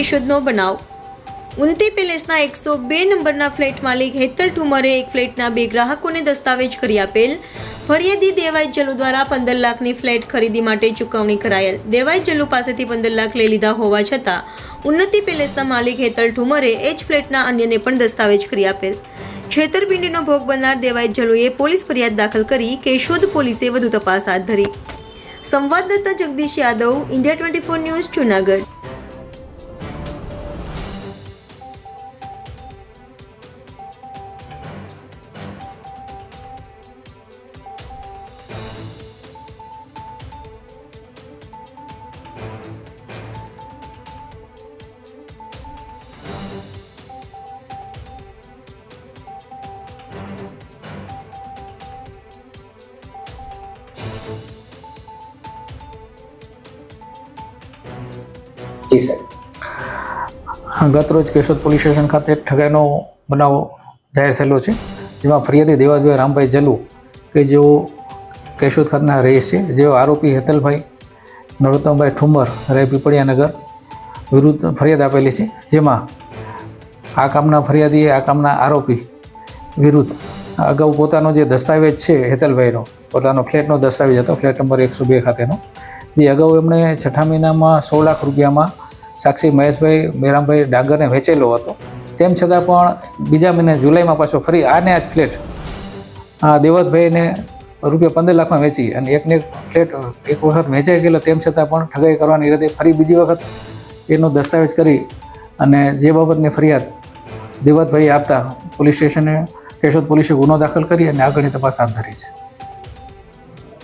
કેશોદનો બનાવ। ઉનતી પેલેસના 102 નંબરના ફ્લેટ માલિક હેતલ ઠુમરે એક ફ્લેટના 2 ગ્રાહકોને દસ્તાવેજ કરી આપેલ। ફરિયાદી દેવાય જલુ દ્વારા 15 લાખની ફ્લેટ ખરીદી માટે ચૂકવણી કરાયેલ। દેવાય જલુ પાસેથી 15 લાખ લઈ લીધા હોવા છતાં ઉન્નતિ પેલેસના માલિક હેતલ ઠુમરે એ જ ફ્લેટના અન્યને પણ દસ્તાવેજ કરી આપેલ। છેતરપિંડીનો ભોગ બનનાર દેવાય જલુએ પોલીસ ફરિયાદ દાખલ કરી કેશોદ પોલીસે વધુ તપાસ હાથ ધરી। સંવાદદાતા જગદીશ યાદવ, ઇન્ડિયા 24 ન્યૂઝ, જૂનાગઢ। જી સર, ગતરોજ કેશોદ પોલીસ સ્ટેશન ખાતે એક ઠગાઈનો બનાવ જાહેર થયેલો છે, જેમાં ફરિયાદી દેવાભાઈ રામભાઈ જલુ કે જેઓ કેશોદ ખાતેના રહીશ છે, જેઓ આરોપી હેતલભાઈ નરોત્તમભાઈ ઠુમર રહે પીપળિયાનગર વિરુદ્ધ ફરિયાદ આપેલી છે। જેમાં આ કામના ફરિયાદીએ આ કામના આરોપી વિરુદ્ધ અગાઉ પોતાનો જે દસ્તાવેજ છે હેતલભાઈનો, પોતાનો ફ્લેટનો દસ્તાવેજ હતો, ફ્લેટ નંબર 102 ખાતેનો, જે અગાઉ એમણે 6 મહિનામાં 16 લાખ રૂપિયામાં સાક્ષી મહેશભાઈ મેરામભાઈ ડાંગરને વેચેલો હતો। તેમ છતાં પણ બીજા મહિને જુલાઈમાં પાછો ફરી આને આ જ ફ્લેટ દેવતભાઈને રૂપિયા 15 લાખમાં વેચી અને એકને એક ફ્લેટ એક વખત વેચાઈ ગયેલો, તેમ છતાં પણ ઠગાઈ કરવાની ઈરાદે ફરી બીજી વખત એનો દસ્તાવેજ કરી અને જે બાબતની ફરિયાદ દેવતભાઈએ આપતા પોલીસ સ્ટેશને કેશોદ પોલીસે ગુનો દાખલ કરી અને આગળની તપાસ હાથ ધરી છે।